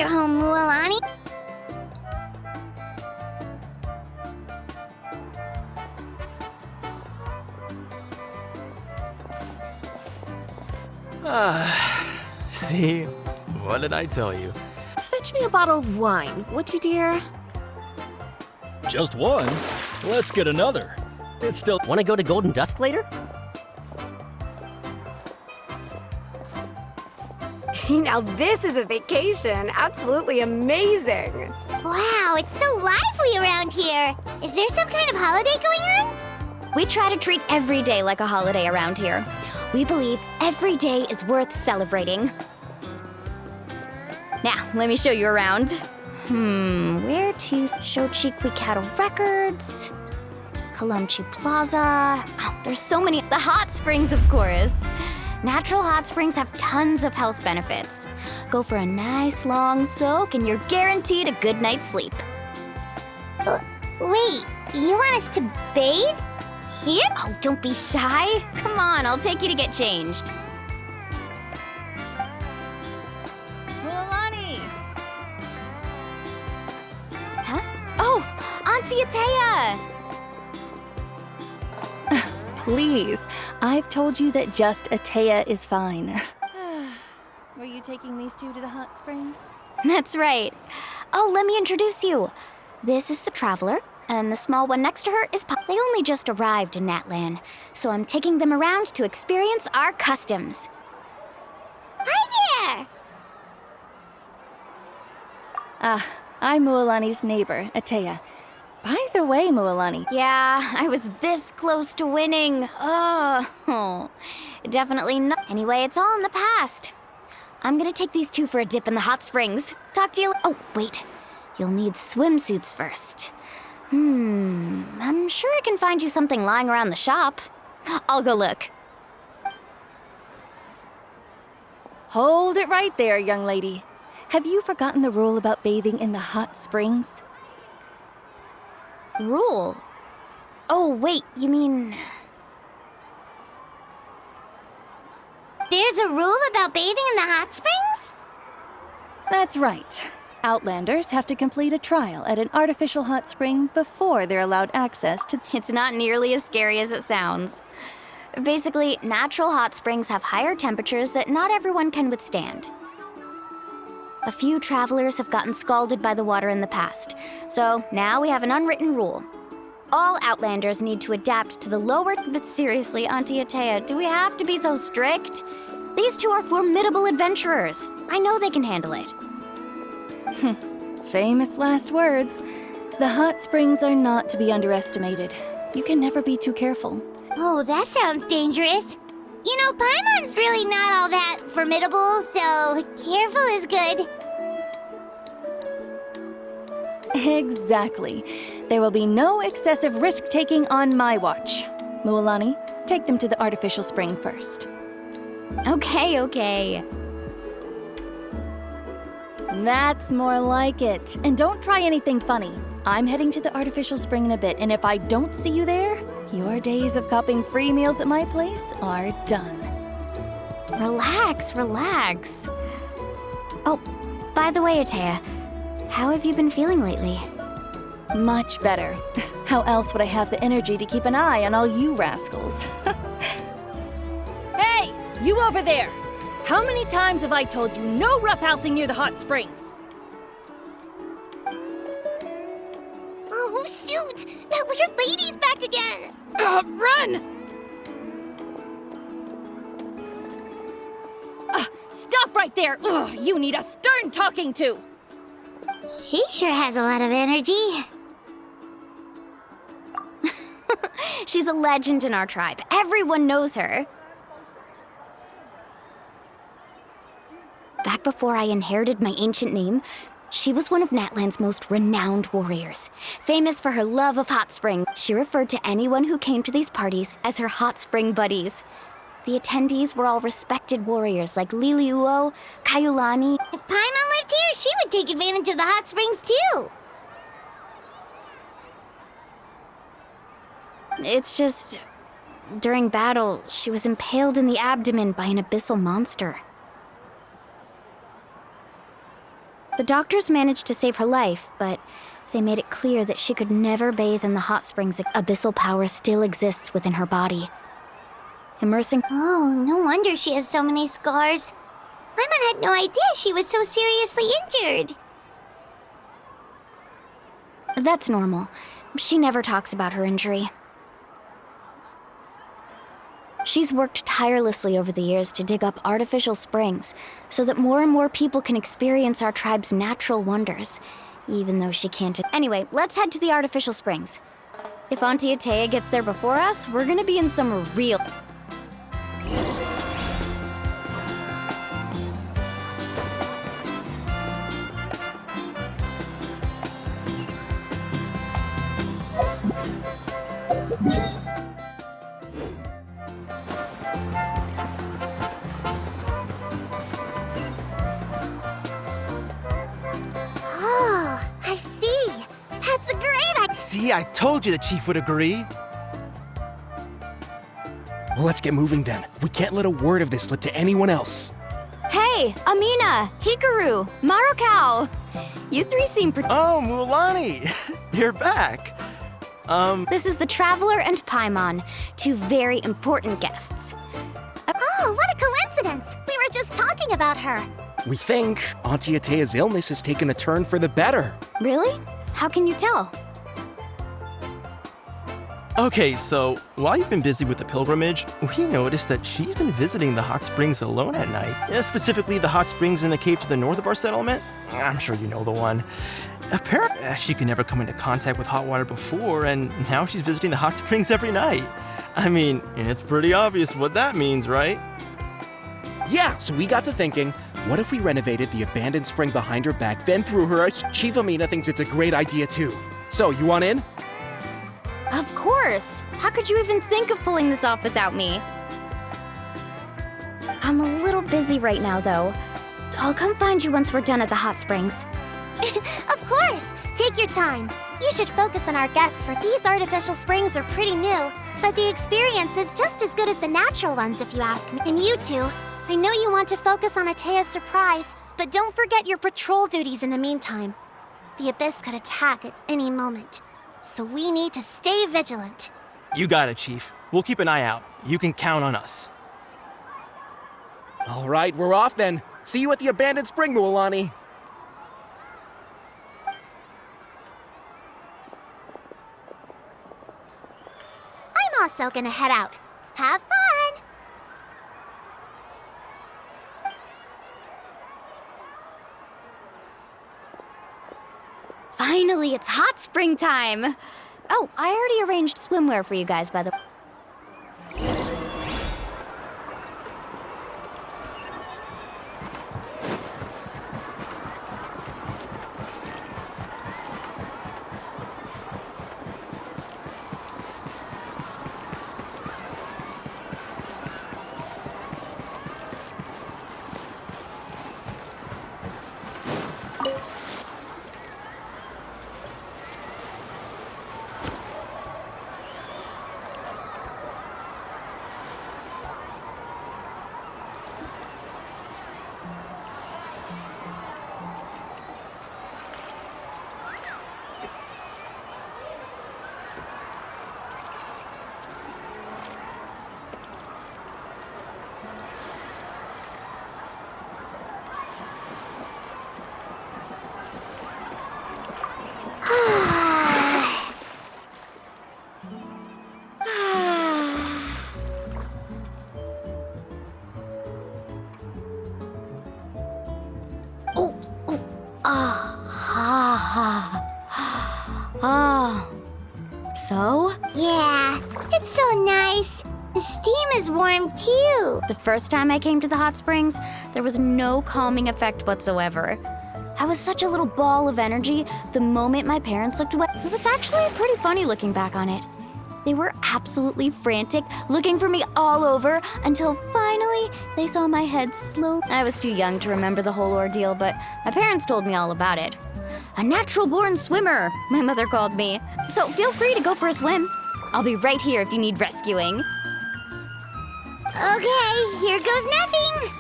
your home, Mualani. See? What did I tell you? Fetch me a bottle of wine, would you, dear? Just one? Let's get another. It's still— Want to go to Golden Dusk later? Now this is a vacation. Absolutely amazing. Wow, it's so lively around here. Is there some kind of holiday going on? We try to treat every day like a holiday around here. We believe every day is worth celebrating. Now, let me show you around. Where to? Shochiku Cattle Records, Kalumchi Plaza. Oh, there's so many. The hot springs, of course. Natural hot springs have tons of health benefits. Go for a nice long soak and you're guaranteed a good night's sleep. Wait, you want us to bathe? Here? Oh, don't be shy. Come on, I'll take you to get changed. Mualani! Huh? Oh, Auntie Atea! Please, I've told you that just Atea is fine. Were you taking these two to the hot springs? That's right. Oh, let me introduce you. This is the Traveler, and the small one next to her is They only just arrived in Natlan, so I'm taking them around to experience our customs. Hi there! I'm Mualani's neighbor, Atea. By the way, Mualani, Yeah, I was this close to winning. Oh, definitely not. Anyway, it's all in the past. I'm gonna take these two for a dip in the hot springs. Talk to you. Oh, wait. You'll need swimsuits first. I'm sure I can find you something lying around the shop. I'll go look. hold it right there, young lady. Have you forgotten the rule about bathing in the hot springs? Rule? Oh, wait, you mean... There's a rule about bathing in the hot springs? That's right. Outlanders have to complete a trial at an artificial hot spring before they're allowed access to... It's not nearly as scary as it sounds. Basically, natural hot springs have higher temperatures that not everyone can withstand. A few travelers have gotten scalded by the water in the past, so now we have an unwritten rule. All Outlanders need to adapt to the lower... But seriously, Auntie Atea, do we have to be so strict? These two are formidable adventurers. I know they can handle it. Famous last words. The hot springs are not to be underestimated. You can never be too careful. Oh, that sounds dangerous. You know, Paimon's really not all that formidable, so careful is good. Exactly. There will be no excessive risk-taking on my watch. Mualani, take them to the artificial spring first. Okay. That's more like it. And don't try anything funny. I'm heading to the artificial spring in a bit, and if I don't see you there, your days of copping free meals at my place are done. Relax. Oh, by the way, Atea, how have you been feeling lately? Much better. How else would I have the energy to keep an eye on all you rascals? Hey, you over there! How many times have I told you no roughhousing near the hot springs? Oh, shoot! That weird lady's back again! Run! Stop right there! Ugh, you need a stern talking to! She sure has a lot of energy. She's a legend in our tribe. Everyone knows her. Back before I inherited my ancient name, she was one of Natlan's most renowned warriors. Famous for her love of hot spring, she referred to anyone who came to these parties as her hot spring buddies. The attendees were all respected warriors like Liliuo, Kaiulani. If Paimon lived here, she would take advantage of the hot springs too. It's just... during battle, she was impaled in the abdomen by an abyssal monster. The doctors managed to save her life, but they made it clear that she could never bathe in the hot springs. Abyssal power still exists within her body. Immersing... Oh, no wonder she has so many scars. Paimon had no idea she was so seriously injured. That's normal. She never talks about her injury. She's worked tirelessly over the years to dig up artificial springs so that more and more people can experience our tribe's natural wonders, even though she can't... Anyway, let's head to the artificial springs. If Auntie Atea gets there before us, we're gonna be in some real... Oh, I see. That's a great idea. See, I told you the chief would agree. Well, let's get moving then. We can't let a word of this slip to anyone else. Hey, Amina, Hikaru, Marukao! You three seem Oh, Mulani! You're back. This is the Traveler and Paimon, two very important guests. Oh, what a coincidence. We were just talking about her. We think Auntie Atea's illness has taken a turn for the better. Really? How can you tell? Okay, so while you've been busy with the pilgrimage, we noticed that she's been visiting the hot springs alone at night. Specifically, the hot springs in the cave to the north of our settlement. I'm sure you know the one. Apparently, she could never come into contact with hot water before, and now she's visiting the hot springs every night. I mean, it's pretty obvious what that means, right? Yeah, so we got to thinking, what if we renovated the abandoned spring behind her back, then threw her a... Chief Amina thinks it's a great idea too. So, you want in? Of course! How could you even think of pulling this off without me? I'm a little busy right now, though. I'll come find you once we're done at the hot springs. Of course. Take your time. You should focus on our guests, for these artificial springs are pretty new, but the experience is just as good as the natural ones, if you ask me. And you two, I know you want to focus on Atea's surprise, but don't forget your patrol duties in the meantime. The Abyss could attack at any moment, so we need to stay vigilant. You got it, Chief. We'll keep an eye out. You can count on us. All right, we're off then. See you at the abandoned spring, Mulani. I'm also gonna head out. Have fun! Finally, it's hot spring time! Oh, I already arranged swimwear for you guys, by the way. So? Yeah, it's so nice. The steam is warm too. The first time I came to the hot springs, there was no calming effect whatsoever. I was such a little ball of energy the moment my parents looked away. It was actually pretty funny looking back on it. They were absolutely frantic, looking for me all over, until finally they saw my head slow. I was too young to remember the whole ordeal, but my parents told me all about it. A natural-born swimmer, my mother called me. So feel free to go for a swim. I'll be right here if you need rescuing. Okay, here goes nothing.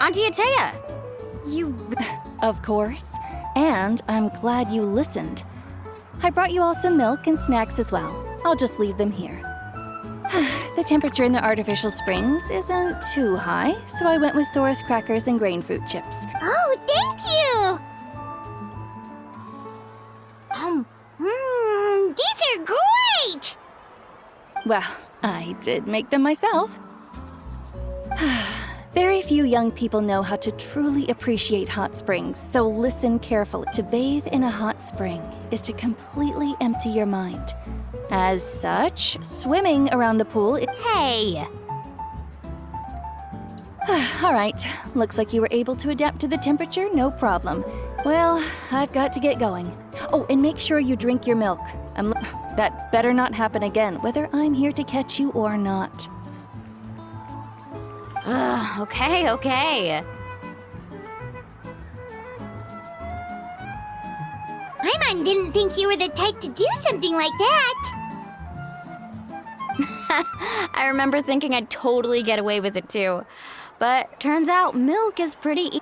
Auntie Atea, you... Of course. And I'm glad you listened. I brought you all some milk and snacks as well. I'll just leave them here. The temperature in the artificial springs isn't too high, so I went with Saurus crackers and grain fruit chips. Oh, thank you! These are great! Well, I did make them myself. Very few young people know how to truly appreciate hot springs, so listen carefully. To bathe in a hot spring is to completely empty your mind. As such, swimming around the pool Hey! All right, looks like you were able to adapt to the temperature, no problem. Well, I've got to get going. Oh, and make sure you drink your milk. That better not happen again, whether I'm here to catch you or not. Okay. Paimon didn't think you were the type to do something like that. I remember thinking I'd totally get away with it too. But turns out milk is pretty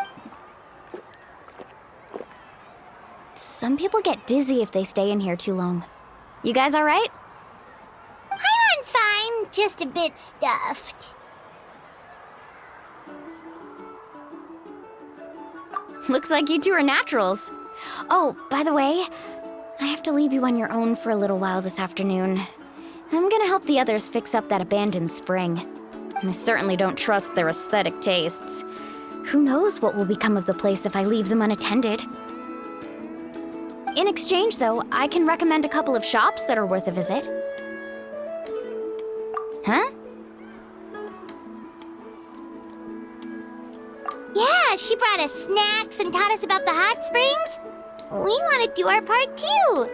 Some people get dizzy if they stay in here too long. You guys all right? Paimon's fine, just a bit stuffed. Looks like you two are naturals. Oh, by the way, I have to leave you on your own for a little while this afternoon. I'm gonna help the others fix up that abandoned spring. I certainly don't trust their aesthetic tastes. Who knows what will become of the place if I leave them unattended? In exchange, though, I can recommend a couple of shops that are worth a visit. Huh? Yeah, she brought us snacks and taught us about the hot springs. We want to do our part too.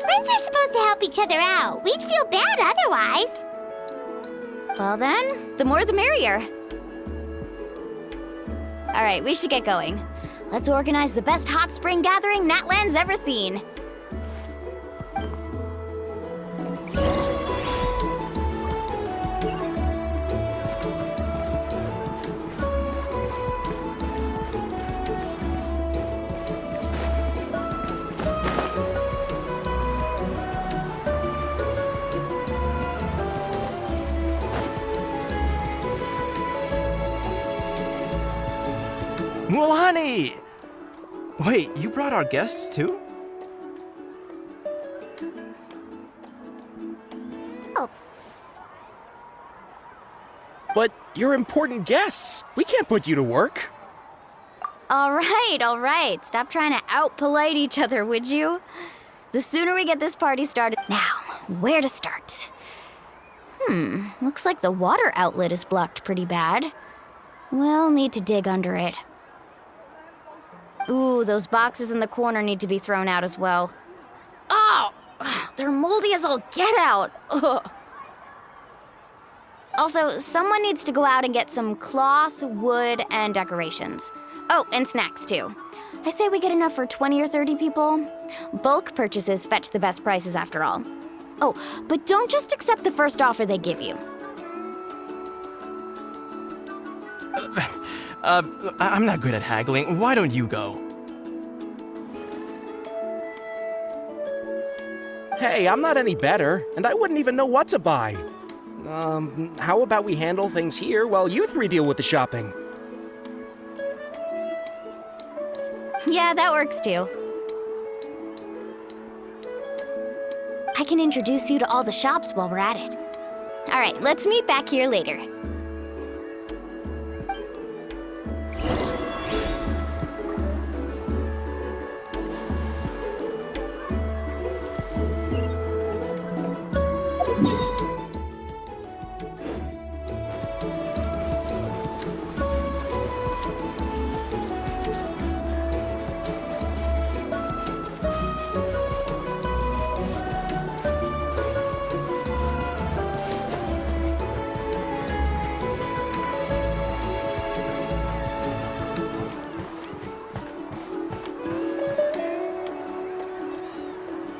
Friends are supposed to help each other out. We'd feel bad otherwise. Well then, the more the merrier. All right, we should get going. Let's organize the best hot spring gathering Natland's ever seen. Mulani! Wait, you brought our guests too? Oh, But you're important guests. We can't put you to work. All right. Stop trying to out-polite each other, would you? The sooner we get this party started... Now, where to start? Looks like the water outlet is blocked pretty bad. We'll need to dig under it. Ooh, those boxes in the corner need to be thrown out as well. Oh! They're moldy as all get out! Ugh. Also, someone needs to go out and get some cloth, wood, and decorations. Oh, and snacks too. I say we get enough for 20 or 30 people. Bulk purchases fetch the best prices after all. Oh, but don't just accept the first offer they give you. I'm not good at haggling. Why don't you go? Hey, I'm not any better, and I wouldn't even know what to buy. How about we handle things here while you three deal with the shopping? Yeah, that works too. I can introduce you to all the shops while we're at it. All right, let's meet back here later.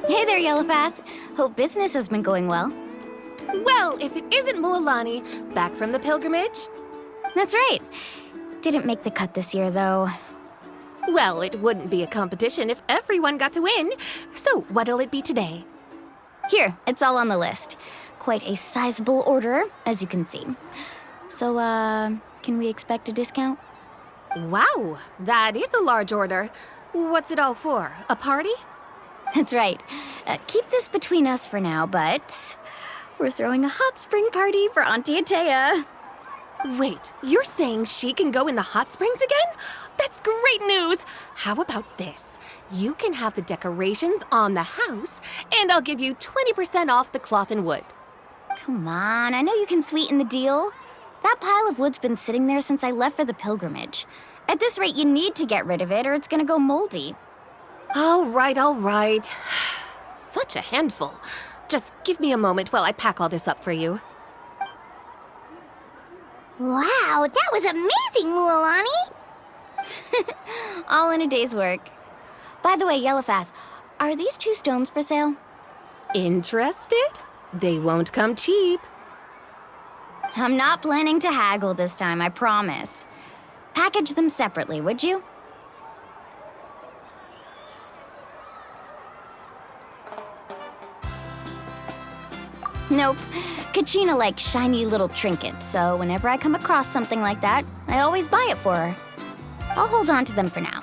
Hey there, Yellowfast. Hope business has been going well. Well, if it isn't Mualani, back from the pilgrimage. That's right. Didn't make the cut this year, though. Well, it wouldn't be a competition if everyone got to win. So, what'll it be today? Here, it's all on the list. Quite a sizable order, as you can see. So, can we expect a discount? Wow, that is a large order. What's it all for? A party? That's right. Keep this between us for now, but we're throwing a hot spring party for Auntie Atea. Wait, you're saying she can go in the hot springs again? That's great news! How about this? You can have the decorations on the house, and I'll give you 20% off the cloth and wood. Come on, I know you can sweeten the deal. That pile of wood's been sitting there since I left for the pilgrimage. At this rate, you need to get rid of it or it's gonna go moldy. All right. Such a handful. Just give me a moment while I pack all this up for you. Wow, that was amazing, Mualani! All in a day's work. By the way, Yellowfath, are these 2 stones for sale? Interested? They won't come cheap. I'm not planning to haggle this time, I promise. Package them separately, would you? Nope. Kachina likes shiny little trinkets, so whenever I come across something like that, I always buy it for her. I'll hold on to them for now.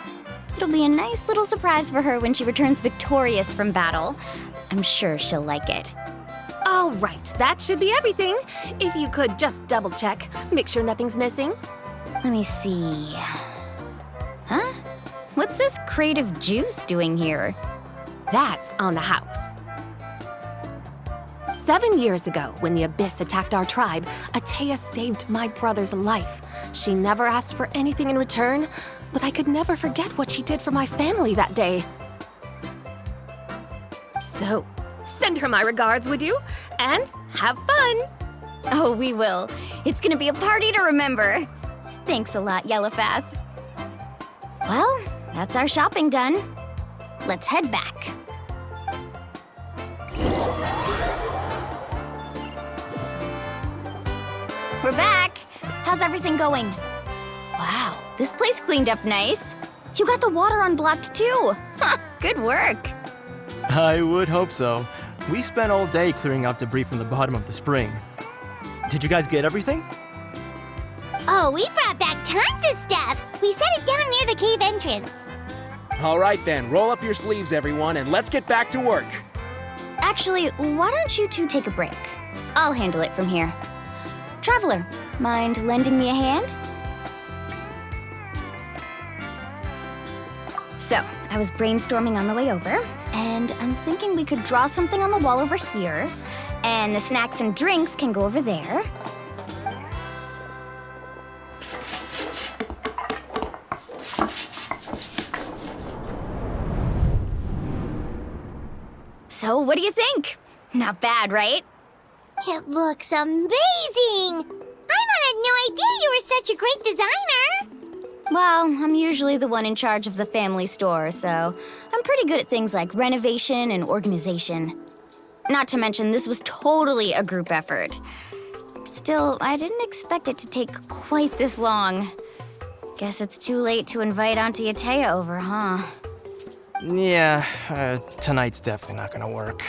It'll be a nice little surprise for her when she returns victorious from battle. I'm sure she'll like it. All right, that should be everything. If you could just double check, make sure nothing's missing. Let me see. Huh? What's this crate of juice doing here? That's on the house. 7 years ago, when the Abyss attacked our tribe, Atea saved my brother's life. She never asked for anything in return, but I could never forget what she did for my family that day. So, send her my regards, would you? And have fun! Oh, we will. It's gonna be a party to remember. Thanks a lot, Yellowfath. Well, that's our shopping done. Let's head back. We're back! How's everything going? Wow, this place cleaned up nice. You got the water unblocked too. Ha, good work. I would hope so. We spent all day clearing out debris from the bottom of the spring. Did you guys get everything? Oh, we brought back tons of stuff! We set it down near the cave entrance. All right then, roll up your sleeves, everyone, and let's get back to work. Actually, why don't you two take a break? I'll handle it from here. Traveler, mind lending me a hand? So, I was brainstorming on the way over, and I'm thinking we could draw something on the wall over here, and the snacks and drinks can go over there. So, what do you think? Not bad, right? It looks amazing! Paimon had no idea you were such a great designer! Well, I'm usually the one in charge of the family store, so I'm pretty good at things like renovation and organization. Not to mention, this was totally a group effort. Still, I didn't expect it to take quite this long. Guess it's too late to invite Auntie Atea over, huh? Yeah, tonight's definitely not gonna work.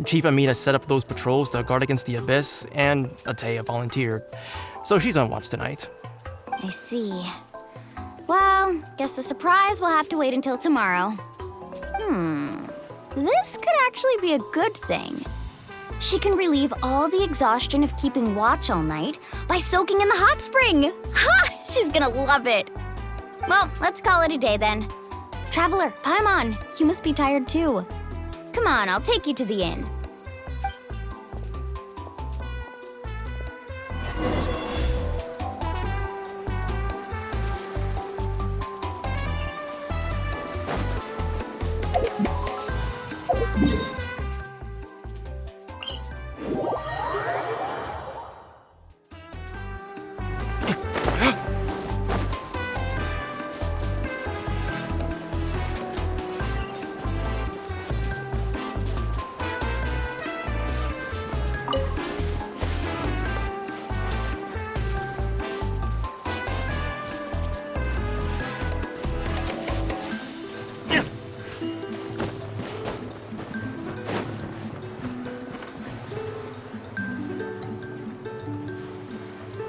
Chief Amina set up those patrols to guard against the Abyss, and Atea volunteered. So she's on watch tonight. I see. Well, guess the surprise will have to wait until tomorrow. This could actually be a good thing. She can relieve all the exhaustion of keeping watch all night by soaking in the hot spring. Ha! She's gonna love it. Well, let's call it a day then. Traveler, Paimon, you must be tired too. Come on, I'll take you to the inn.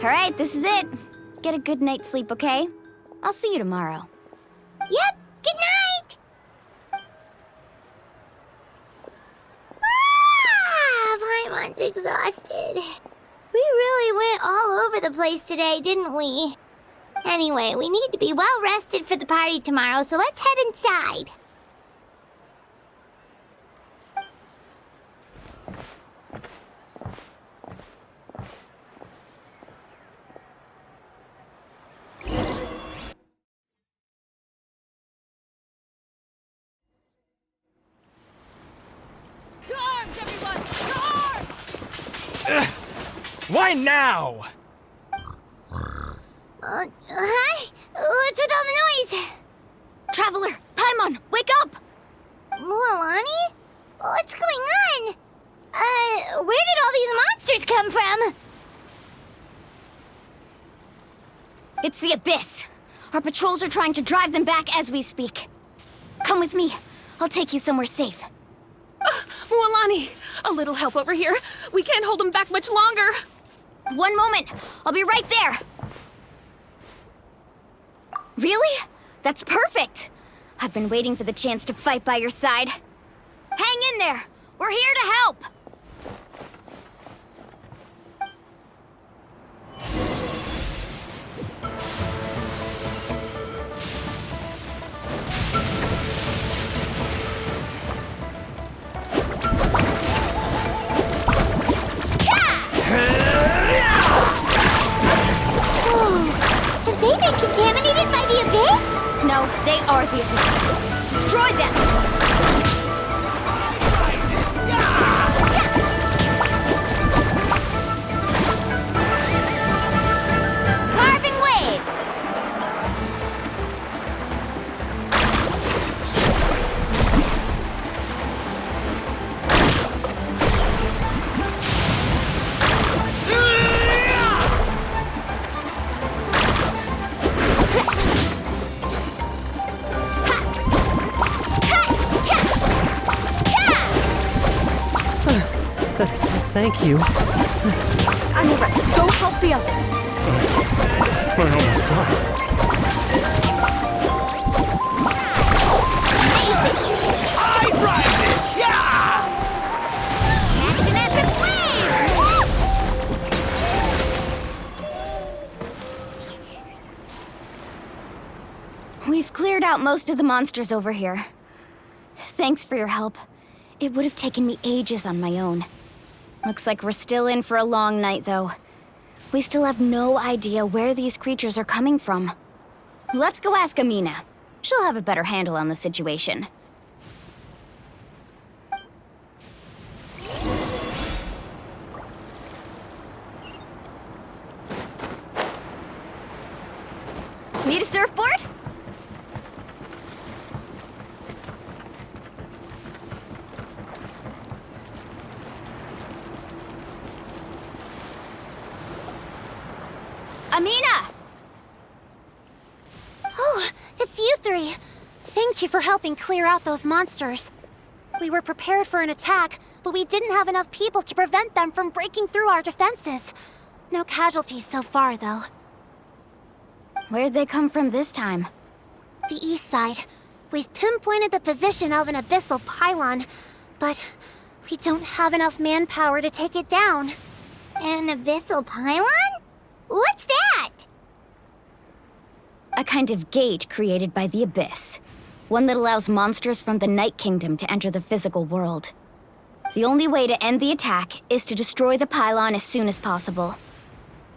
All right, this is it. Get a good night's sleep, okay? I'll see you tomorrow. Yep, good night! Paimon's exhausted. We really went all over the place today, didn't we? Anyway, we need to be well rested for the party tomorrow, so let's head inside. Why now? Huh? What's with all the noise? Traveler, Paimon, wake up! Mualani? What's going on? Where did all these monsters come from? It's the Abyss. Our patrols are trying to drive them back as we speak. Come with me. I'll take you somewhere safe. Mualani, a little help over here. We can't hold them back much longer. One moment. I'll be right there. Really? That's perfect. I've been waiting for the chance to fight by your side. Hang in there. We're here to help. Have they been contaminated by the Abyss? No, they are the Abyss. Destroy them! Carving waves! Thank you. Animeart, go help the others. We're almost done. I ride this! Yeah! That's an epic wave! We've cleared out most of the monsters over here. Thanks for your help. It would have taken me ages on my own. Looks like we're still in for a long night, though. We still have no idea where these creatures are coming from. Let's go ask Amina. She'll have a better handle on the situation. Need a surfboard? Amina! Oh, it's you three. Thank you for helping clear out those monsters. We were prepared for an attack, but we didn't have enough people to prevent them from breaking through our defenses. No casualties so far, though. Where'd they come from this time? The east side. We've pinpointed the position of an abyssal pylon, but we don't have enough manpower to take it down. An abyssal pylon? What's that? A kind of gate created by the Abyss. One that allows monsters from the Night Kingdom to enter the physical world. The only way to end the attack is to destroy the pylon as soon as possible.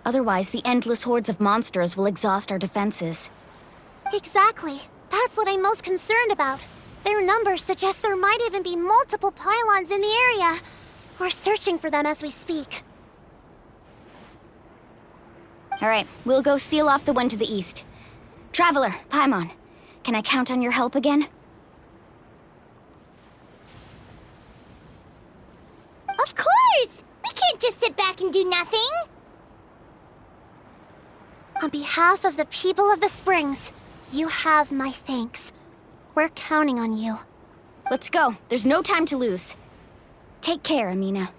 Otherwise, the endless hordes of monsters will exhaust our defenses. Exactly. That's what I'm most concerned about. Their numbers suggest there might even be multiple pylons in the area. We're searching for them as we speak. All right, we'll go seal off the one to the east. Traveler, Paimon, can I count on your help again? Of course! We can't just sit back and do nothing! On behalf of the people of the Springs, you have my thanks. We're counting on you. Let's go. There's no time to lose. Take care, Amina.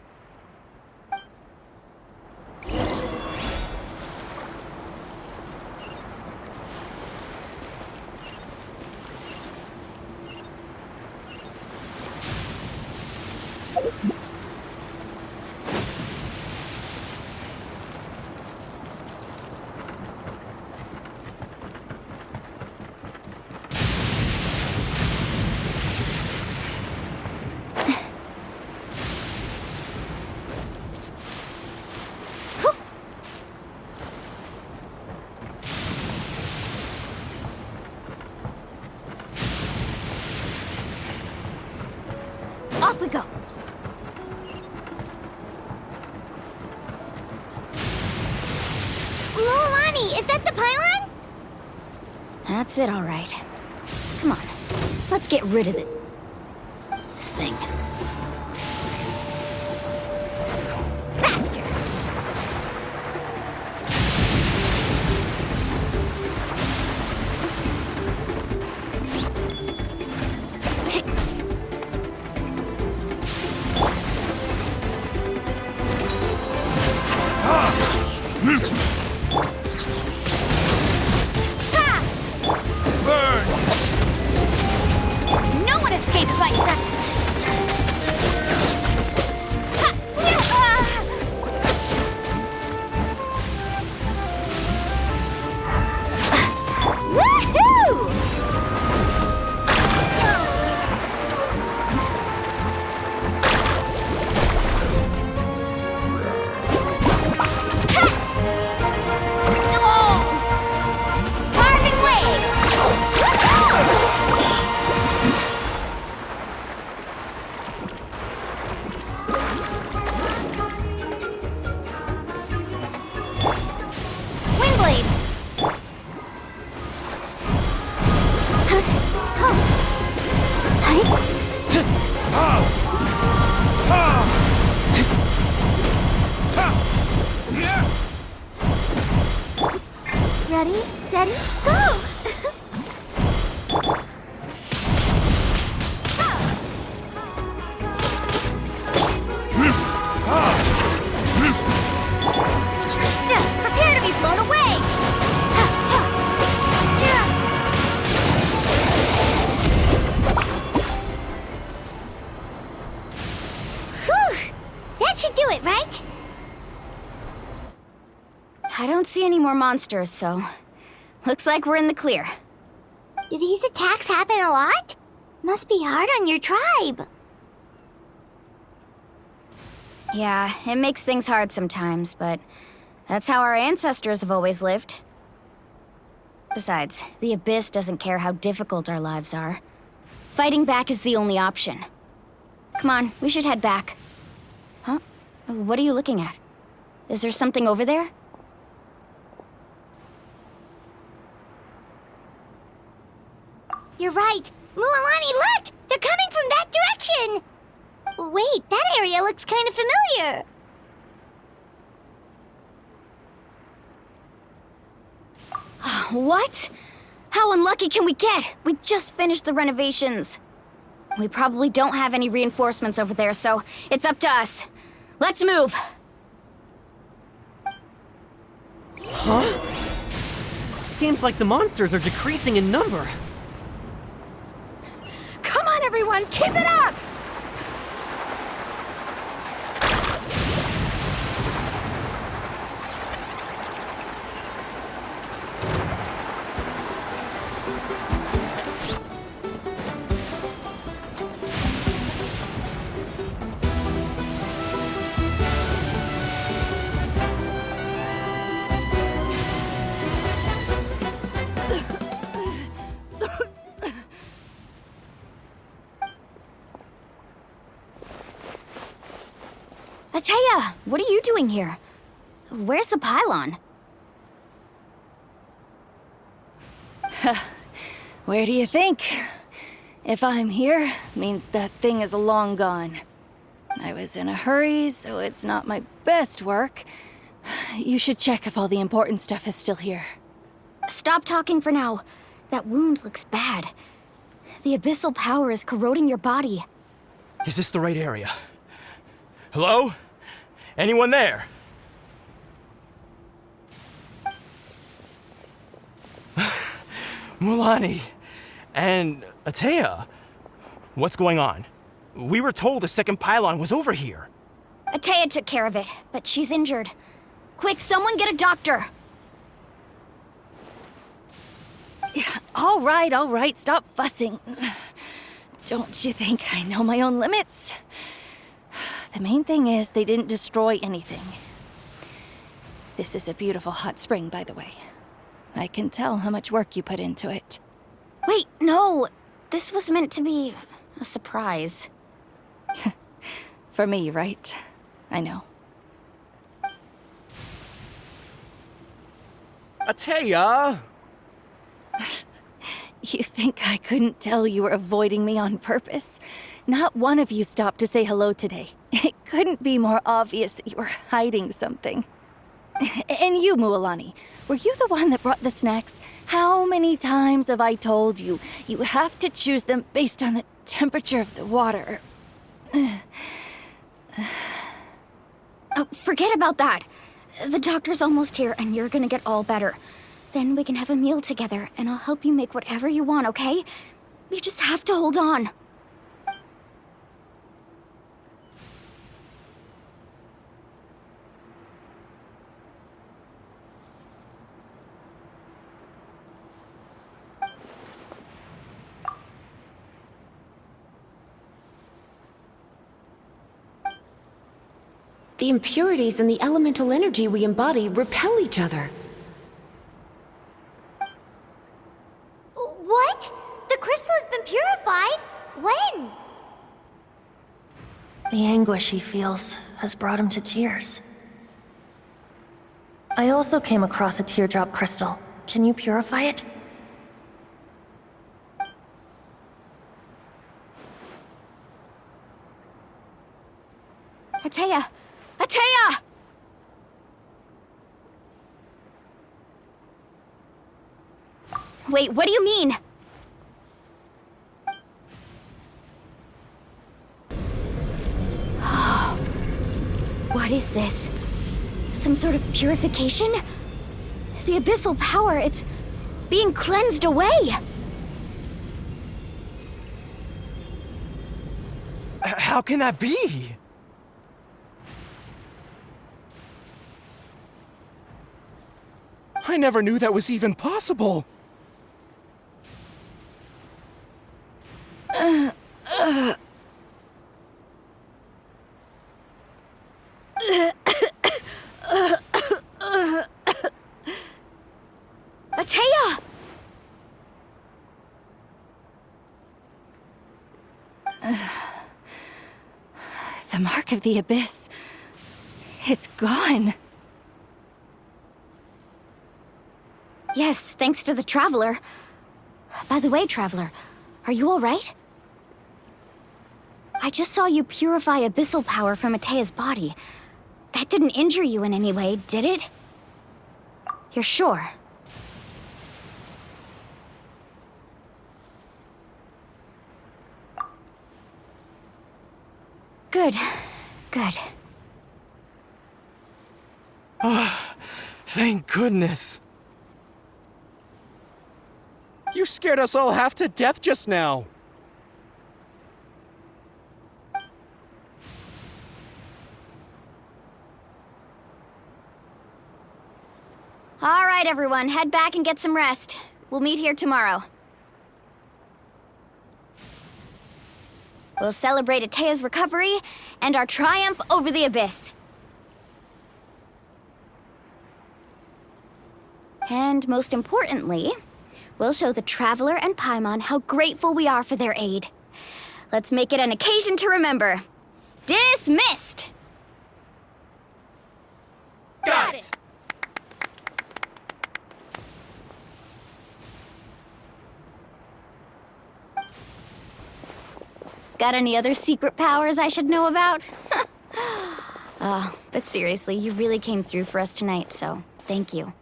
Off we go. Luolani, is that the pylon? That's it, all right. Come on, let's get rid of this thing. Faster! No one escapes my sight! Woohoo! Carving waves! Windblade! Ready, steady, go! Prepare to be blown away! Whew! That should do it, right? I don't see any more monsters, so looks like we're in the clear. Do these attacks happen a lot? Must be hard on your tribe. Yeah, it makes things hard sometimes, but that's how our ancestors have always lived. Besides, the Abyss doesn't care how difficult our lives are. Fighting back is the only option. Come on, we should head back. Huh? What are you looking at? Is there something over there? You're right. Luolani, look! They're coming from that direction! Wait, that area looks kind of familiar. What? How unlucky can we get? We just finished the renovations. We probably don't have any reinforcements over there, so it's up to us. Let's move! Seems like the monsters are decreasing in number. Come on, everyone, keep it up! Ataya, what are you doing here? Where's the pylon? Where do you think? If I'm here, means that thing is long gone. I was in a hurry, so it's not my best work. You should check if all the important stuff is still here. Stop talking for now. That wound looks bad. The abyssal power is corroding your body. Is this the right area? Hello? Anyone there? Mulani and Ataya, what's going on? We were told the second pylon was over here. Ataya took care of it, but she's injured. Quick, someone get a doctor! All right, stop fussing. Don't you think I know my own limits? The main thing is they didn't destroy anything. This is a beautiful hot spring, by the way. I can tell how much work you put into it. Wait, no! This was meant to be a surprise. For me, right? I know. Ateya! You think I couldn't tell you were avoiding me on purpose? Not one of you stopped to say hello today. It couldn't be more obvious that you were hiding something. And you, Mualani, were you the one that brought the snacks? How many times have I told you, you have to choose them based on the temperature of the water? Oh, forget about that. The doctor's almost here, and you're gonna get all better. Then we can have a meal together, and I'll help you make whatever you want, okay? You just have to hold on. The impurities and the elemental energy we embody repel each other. What? The crystal has been purified? When? The anguish he feels has brought him to tears. I also came across a teardrop crystal. Can you purify it? Ateya! Ateya! Wait, what do you mean? What is this? Some sort of purification? The abyssal power, it's being cleansed away! How can that be? I never knew that was even possible. Ateya! The mark of the abyss. It's gone. Yes, thanks to the Traveler. By the way, Traveler, are you all right? I just saw you purify abyssal power from Ateya's body. That didn't injure you in any way, did it? You're sure? Good. Good. Thank goodness. You scared us all half to death just now. All right, everyone, head back and get some rest. We'll meet here tomorrow. We'll celebrate Ateya's recovery and our triumph over the abyss. And most importantly, we'll show the Traveler and Paimon how grateful we are for their aid. Let's make it an occasion to remember. Dismissed! Got it! Got any other secret powers I should know about? But seriously, you really came through for us tonight, so thank you.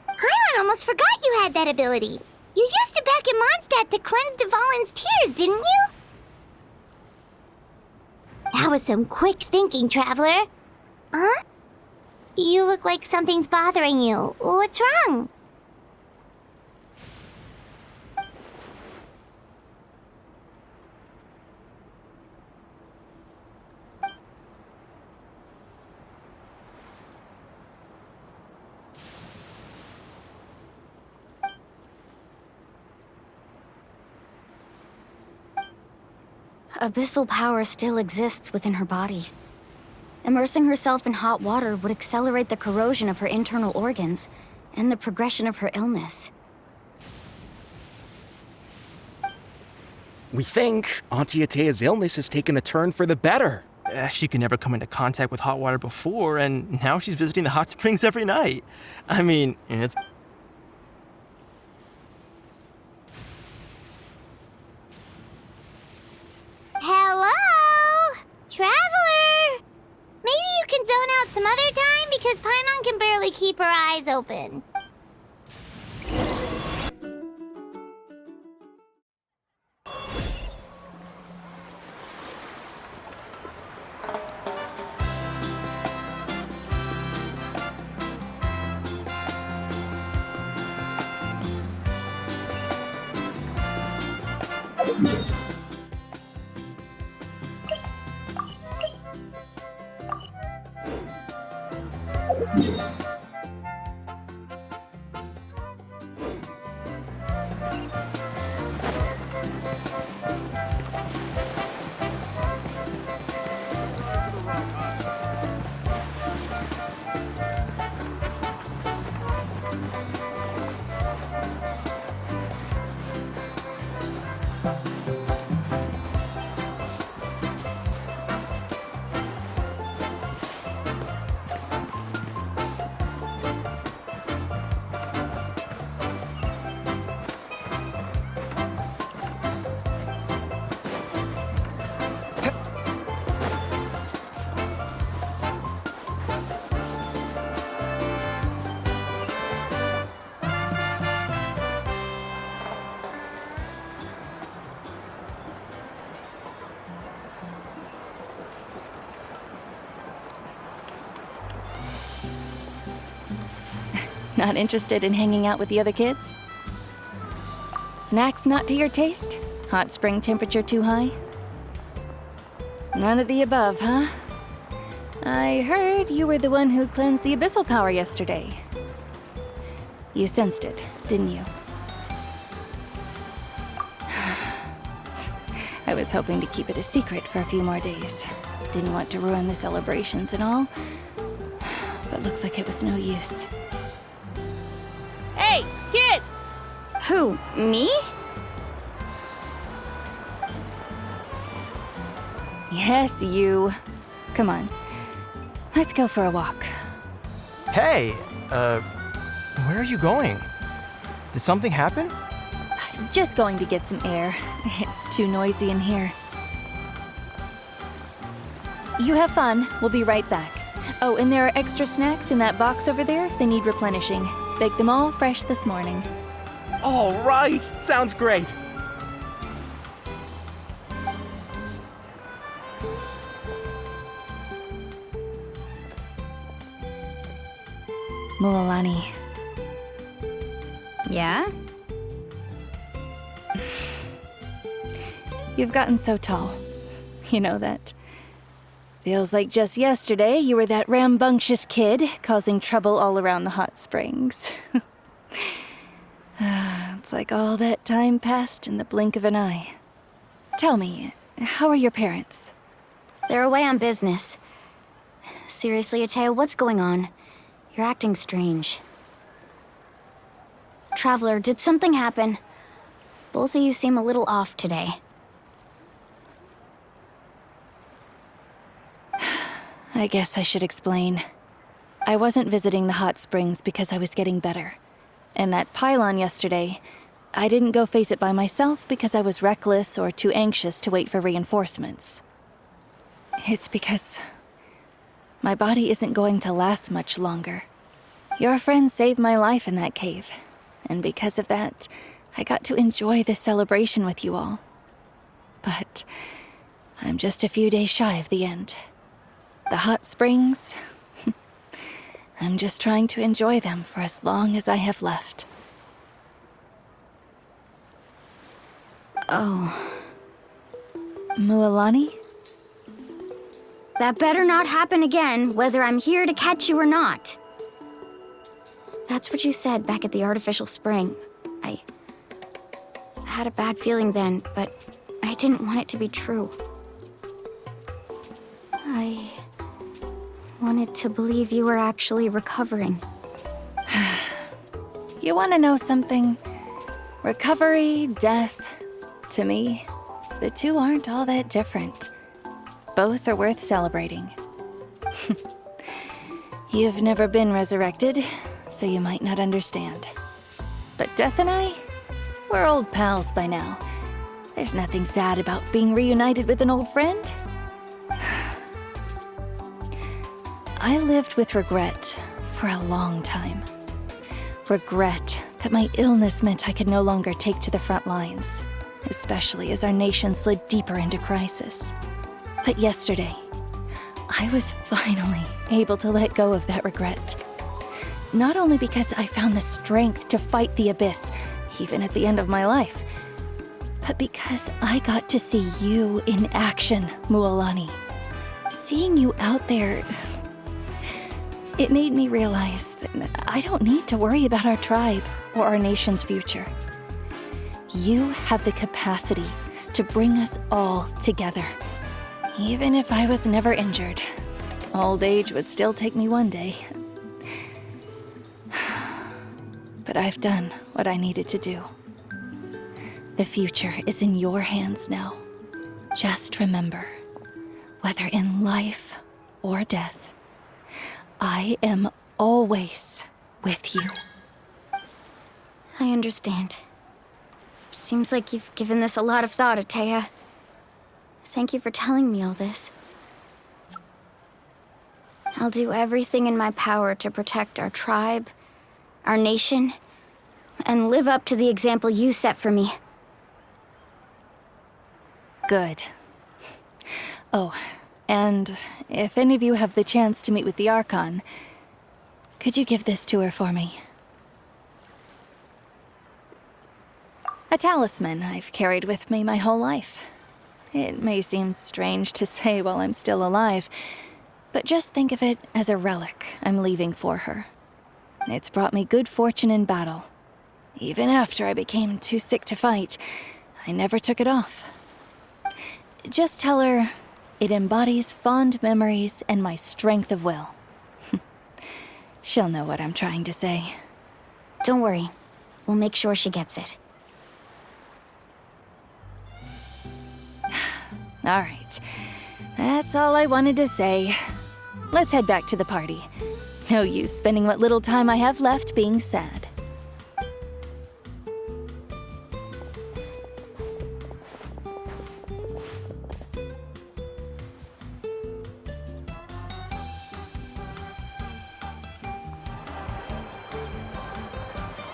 Paimon almost forgot you had that ability. You used it back in Mondstadt to cleanse Dvalin's tears, didn't you? That was some quick thinking, Traveler. Huh? You look like something's bothering you. What's wrong? Abyssal power still exists within her body. Immersing herself in hot water would accelerate the corrosion of her internal organs and the progression of her illness. We think Auntie Atea's illness has taken a turn for the better. She could never come into contact with hot water before, and now she's visiting the hot springs every night. I mean, it's... Hello? Traveler! Maybe you can zone out some other time because Paimon can barely keep her eyes open. Not interested in hanging out with the other kids? Snacks not to your taste? Hot spring temperature too high? None of the above, huh? I heard you were the one who cleansed the abyssal power yesterday. You sensed it, didn't you? I was hoping to keep it a secret for a few more days. Didn't want to ruin the celebrations and all, but looks like it was no use. Hey, kid! Who, me? Yes, you. Come on. Let's go for a walk. Hey, where are you going? Did something happen? Just going to get some air. It's too noisy in here. You have fun. We'll be right back. Oh, and there are extra snacks in that box over there. They need replenishing. Baked them all fresh this morning. All right, sounds great. Mualani. Yeah? You've gotten so tall. You know that. Feels like just yesterday you were that rambunctious kid causing trouble all around the hot springs. It's like all that time passed in the blink of an eye. Tell me, how are your parents? They're away on business. Seriously, Ateo, what's going on? You're acting strange. Traveler, did something happen? Both of you seem a little off today. I guess I should explain. I wasn't visiting the hot springs because I was getting better. And that pylon yesterday, I didn't go face it by myself because I was reckless or too anxious to wait for reinforcements. It's because my body isn't going to last much longer. Your friend saved my life in that cave, and because of that, I got to enjoy this celebration with you all. But I'm just a few days shy of the end. The hot springs, I'm just trying to enjoy them for as long as I have left. Oh. Mualani? That better not happen again, whether I'm here to catch you or not. That's what you said back at the artificial spring. I had a bad feeling then, but I didn't want it to be true. I wanted to believe you were actually recovering. You want to know something? Recovery, death, to me, the two aren't all that different. Both are worth celebrating. You've never been resurrected, so you might not understand. But Death and I, we're old pals by now. There's nothing sad about being reunited with an old friend. I lived with regret for a long time. Regret that my illness meant I could no longer take to the front lines, especially as our nation slid deeper into crisis. But yesterday, I was finally able to let go of that regret. Not only because I found the strength to fight the abyss, even at the end of my life, but because I got to see you in action, Mualani. Seeing you out there, it made me realize that I don't need to worry about our tribe or our nation's future. You have the capacity to bring us all together. Even if I was never injured, old age would still take me one day. But I've done what I needed to do. The future is in your hands now. Just remember, whether in life or death, I am always with you. I understand. Seems like you've given this a lot of thought, Atea. Thank you for telling me all this. I'll do everything in my power to protect our tribe, our nation, and live up to the example you set for me. Good. Oh, and if any of you have the chance to meet with the Archon, could you give this to her for me? A talisman I've carried with me my whole life. It may seem strange to say while I'm still alive, but just think of it as a relic I'm leaving for her. It's brought me good fortune in battle. Even after I became too sick to fight, I never took it off. Just tell her it embodies fond memories and my strength of will. She'll know what I'm trying to say. Don't worry. We'll make sure she gets it. All right. That's all I wanted to say. Let's head back to the party. No use spending what little time I have left being sad.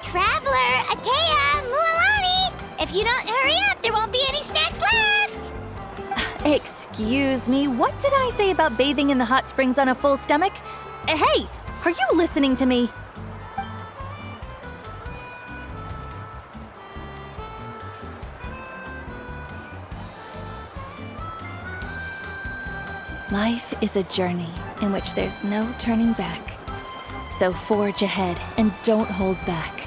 Traveler, Atea, Mualani! If you don't hurry up, there won't be any snacks left! Excuse me, what did I say about bathing in the hot springs on a full stomach? Hey, are you listening to me? Life is a journey in which there's no turning back. So forge ahead and don't hold back.